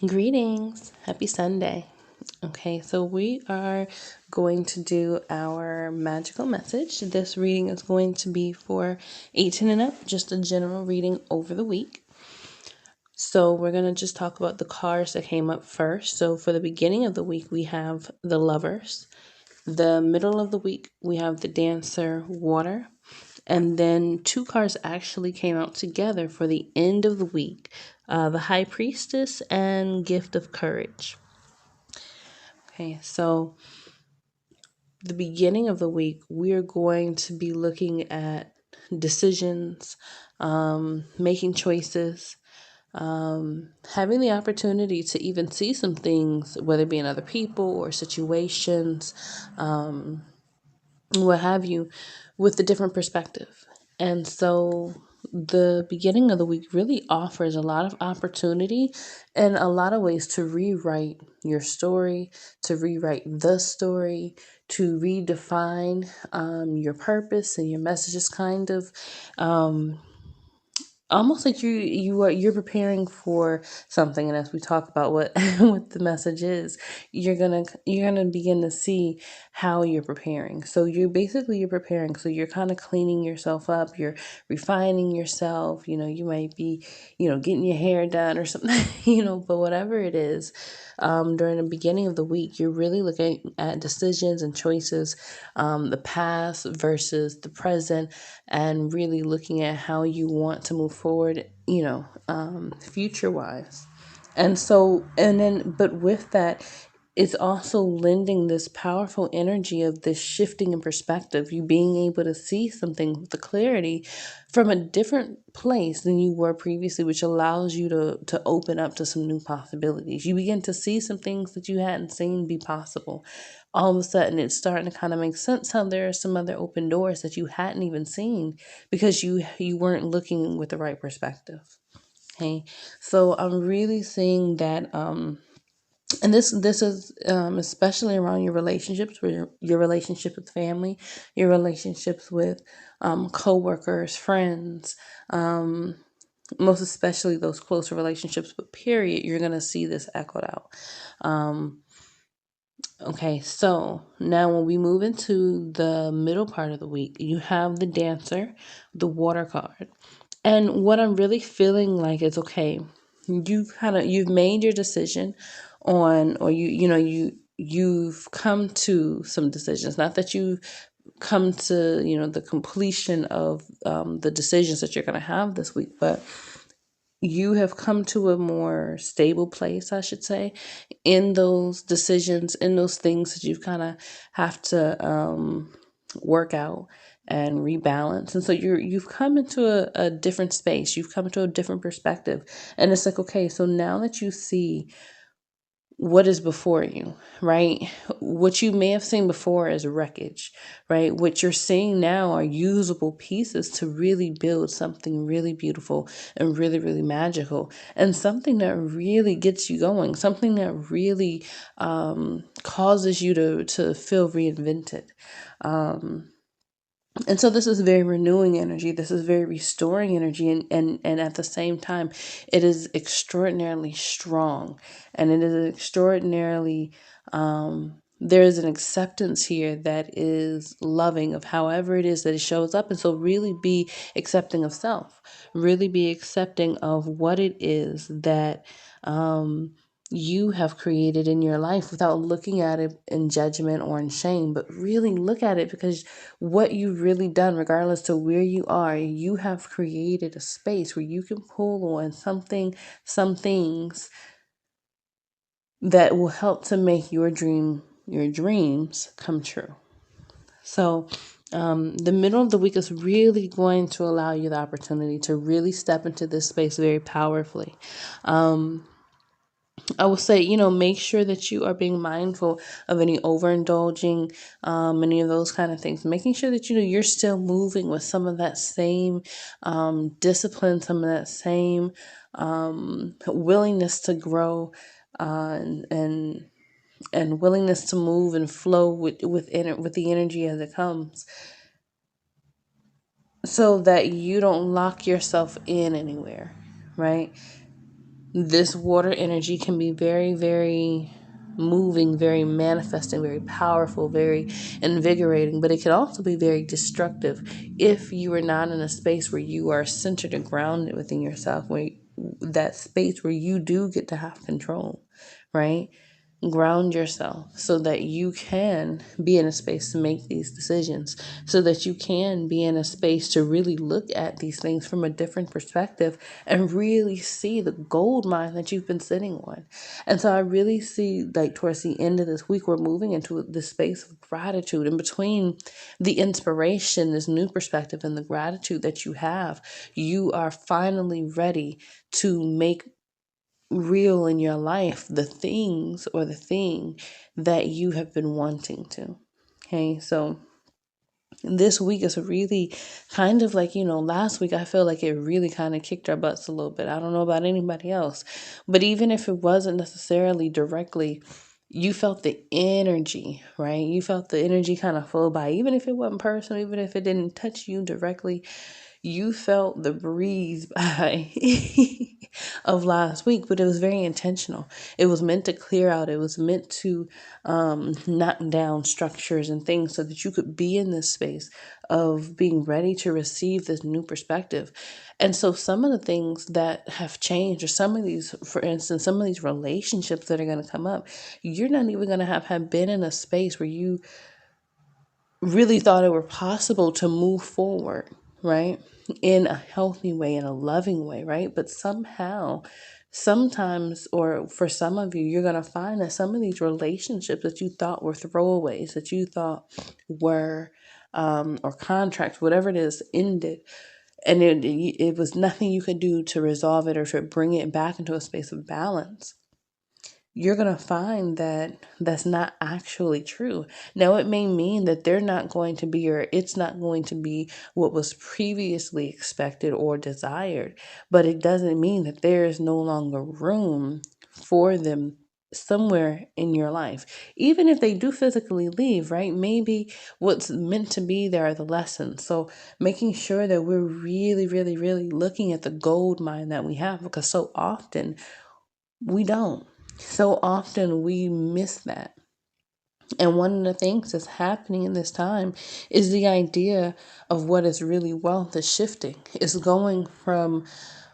Greetings. Happy Sunday. Okay, so we are going to do our magical message. This reading is going to be for 18 and up, just a general reading over the week. So we're going to just talk about the cards that came up first. So for the beginning of the week, we have the Lovers. The middle of the week, we have the Dancer, Water. And then two cards actually came out together for the end of the week, the High Priestess and Gift of Courage. Okay, so the beginning of the week, we're going to be looking at decisions, making choices, having the opportunity to even see some things, whether it be in other people or situations, what have you, with a different perspective. And so the beginning of the week really offers a lot of opportunity and a lot of ways to rewrite your story, to rewrite the story, to redefine your purpose and your messages, kind of. Almost like you're preparing for something, and as we talk about what what the message is, you're gonna begin to see how you're preparing. So you're preparing, so you're kind of cleaning yourself up, you're refining yourself. You might be getting your hair done or something. But whatever it is, during the beginning of the week, you're really looking at decisions and choices, the past versus the present, and really looking at how you want to move forward, future wise. But with that, it's also lending this powerful energy of this shifting in perspective, you being able to see something with the clarity from a different place than you were previously, which allows you to open up to some new possibilities. You begin to see some things that you hadn't seen be possible. All of a sudden, it's starting to kind of make sense how there are some other open doors that you hadn't even seen because you weren't looking with the right perspective. Okay, so I'm really seeing that and this is especially around your relationships, with your relationship with family, your relationships with co-workers, friends, most especially those closer relationships. But period, you're going to see this echoed out. Okay, so now when we move into the middle part of the week, you have the Dancer, the Water card. And what I'm really feeling like is, okay, you've made your decision on, or you've come to some decisions. Not that you've come to the completion of the decisions that you're going to have this week, but you have come to a more stable place, I should say, in those decisions, in those things that you've kind of have to work out and rebalance. And so you've come into a different space. You've come into a different perspective. And it's like, okay, so now that you see what is before you, right? What you may have seen before as wreckage, right? What you're seeing now are usable pieces to really build something really beautiful and really, really magical, and something that really gets you going, something that really causes you to feel reinvented. And so this is very renewing energy. This is very restoring energy. And at the same time, it is extraordinarily strong. And it is extraordinarily, there is an acceptance here that is loving of however it is that it shows up. And so really be accepting of self. Really be accepting of what it is that you have created in your life, without looking at it in judgment or in shame, but really look at it because what you've really done, regardless to where you are, you have created a space where you can pull on some things that will help to make your dreams come true. So the middle of the week is really going to allow you the opportunity to really step into this space very powerfully. I will say, make sure that you are being mindful of any overindulging, any of those kind of things. Making sure that you're still moving with some of that same discipline, some of that same willingness to grow, and willingness to move and flow with the energy as it comes, so that you don't lock yourself in anywhere, right? This water energy can be very, very moving, very manifesting, very powerful, very invigorating, but it can also be very destructive if you are not in a space where you are centered and grounded within yourself, where that space where you do get to have control, right? Ground yourself so that you can be in a space to make these decisions, so that you can be in a space to really look at these things from a different perspective and really see the gold mine that you've been sitting on. And so I really see, like, towards the end of this week, we're moving into this space of gratitude. In between the inspiration, this new perspective, and the gratitude that you have, you are finally ready to make real in your life the things or the thing that you have been wanting to. Okay, so this week is really kind of like, last week I feel like it really kind of kicked our butts a little bit. I don't know about anybody else, but even if it wasn't necessarily directly, you felt the energy, right? You felt the energy kind of flow by, even if it wasn't personal, even if it didn't touch you directly, you felt the breeze by of last week, but it was very intentional. It was meant to clear out. It was meant to knock down structures and things so that you could be in this space of being ready to receive this new perspective. And so some of the things that have changed, or some of these, for instance, some of these relationships that are going to come up, you're not even going to have been in a space where you really thought it were possible to move forward, right? In a healthy way, in a loving way, right? But somehow, sometimes, or for some of you, you're going to find that some of these relationships that you thought were throwaways, that you thought were, or contracts, whatever it is, ended. And it was nothing you could do to resolve it or to bring it back into a space of balance. You're going to find that that's not actually true. Now, it may mean that they're not going to be, or it's not going to be what was previously expected or desired, but it doesn't mean that there is no longer room for them somewhere in your life. Even if they do physically leave, right? Maybe what's meant to be there are the lessons. So making sure that we're really, really, really looking at the gold mine that we have, because so often we don't. So often we miss that. And one of the things that's happening in this time is the idea of what is really wealth is shifting. It's going from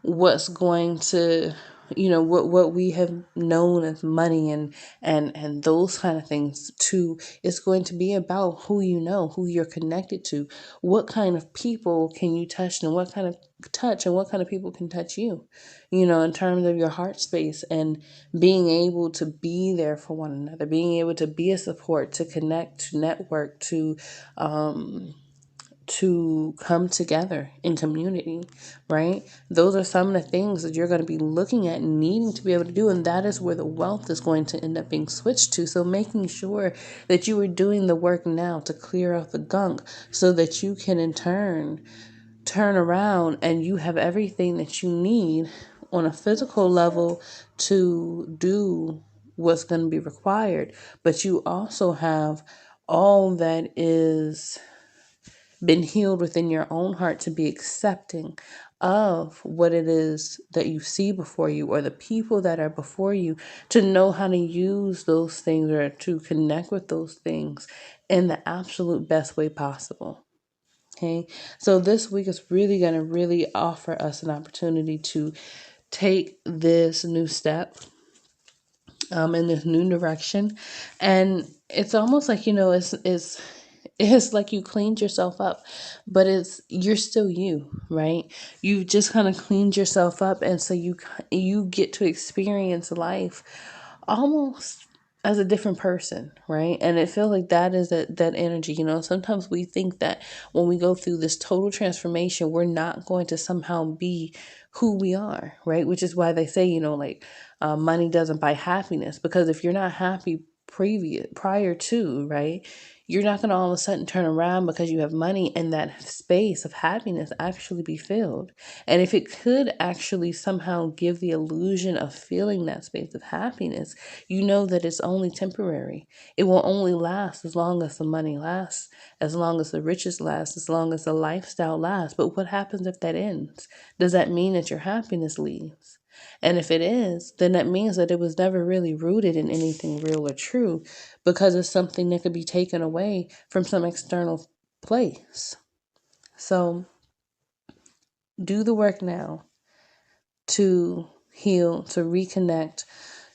what's going to, what we have known as money and those kind of things, to it's going to be about who you know, who you're connected to, what kind of people can you touch, and what kind of people can touch you, in terms of your heart space, and being able to be there for one another, being able to be a support, to connect, to network, to come together in community, right? Those are some of the things that you're going to be looking at and needing to be able to do. And that is where the wealth is going to end up being switched to. So making sure that you are doing the work now to clear out the gunk so that you can in turn around and you have everything that you need on a physical level to do what's going to be required. But you also have all that is been healed within your own heart to be accepting of what it is that you see before you, or the people that are before you, to know how to use those things or to connect with those things in the absolute best way possible. Okay, so this week is really going to really offer us an opportunity to take this new step in this new direction. And it's almost like, it's like you cleaned yourself up, but you're still you, right? You just kind of cleaned yourself up, and so you get to experience life almost as a different person, right? And it feels like that is that energy. Sometimes we think that when we go through this total transformation, we're not going to somehow be who we are, right? Which is why they say, money doesn't buy happiness, because if you're not happy prior to, right, you're not going to all of a sudden turn around because you have money and that space of happiness actually be filled. And if it could actually somehow give the illusion of feeling that space of happiness, you know that it's only temporary. It will only last as long as the money lasts, as long as the riches last, as long as the lifestyle lasts. But what happens if that ends? Does that mean that your happiness leaves? And if it is, then that means that it was never really rooted in anything real or true, because it's something that could be taken away from some external place. So do the work now to heal, to reconnect,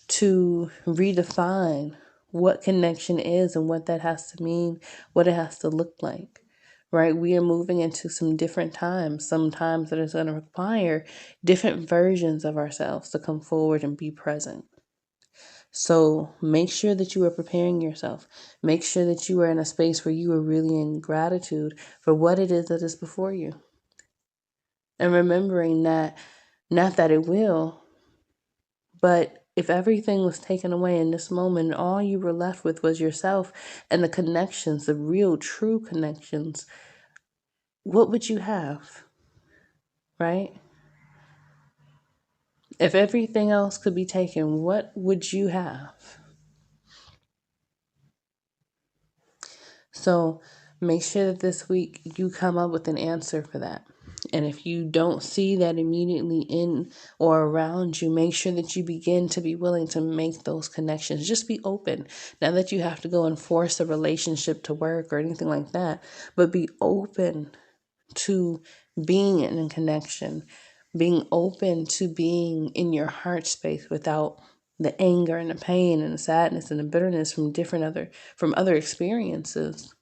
to redefine what connection is and what that has to mean, what it has to look like. Right? We are moving into some different times, some times that is going to require different versions of ourselves to come forward and be present. So make sure that you are preparing yourself. Make sure that you are in a space where you are really in gratitude for what it is that is before you. And remembering that, not that it will, but if everything was taken away in this moment, all you were left with was yourself and the connections, the real, true connections, what would you have? Right? If everything else could be taken, what would you have? So make sure that this week you come up with an answer for that. And if you don't see that immediately in or around you, make sure that you begin to be willing to make those connections. Just be open. Not that you have to go and force a relationship to work or anything like that, but be open to being in connection, being open to being in your heart space without the anger and the pain and the sadness and the bitterness from other experiences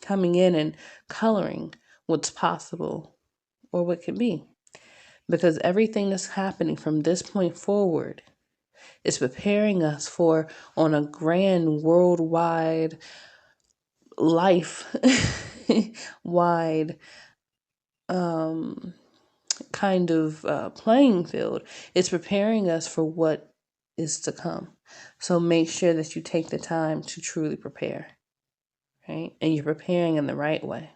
coming in and coloring what's possible or what could be. Because everything that's happening from this point forward is preparing us for, on a grand worldwide life wide kind of playing field, it's preparing us for what is to come. So make sure that you take the time to truly prepare, right? And you're preparing in the right way.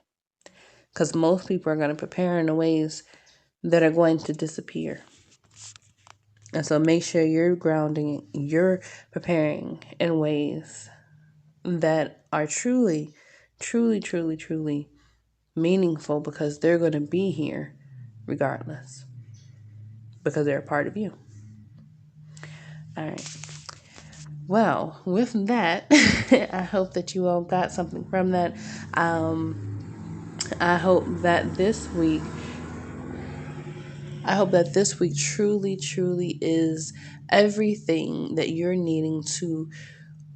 Because most people are going to prepare in the ways that are going to disappear. And so make sure you're grounding, you're preparing in ways that are truly, truly, truly, truly meaningful, because they're going to be here regardless, because they're a part of you. All right. Well, with that, I hope that you all got something from that. I hope that this week truly, truly is everything that you're needing to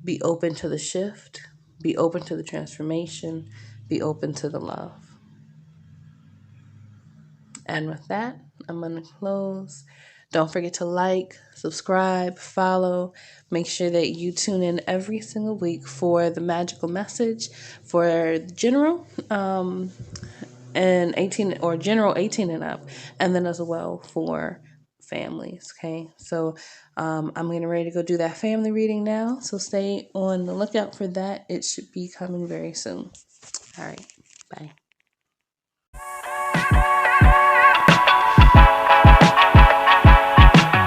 be open to the shift, be open to the transformation, be open to the love. And with that, I'm going to close. Don't forget to like, subscribe, follow. Make sure that you tune in every single week for the magical message for general and 18 or general 18 and up, and then as well for families. Okay, so I'm getting ready to go do that family reading now. So stay on the lookout for that. It should be coming very soon. All right, bye.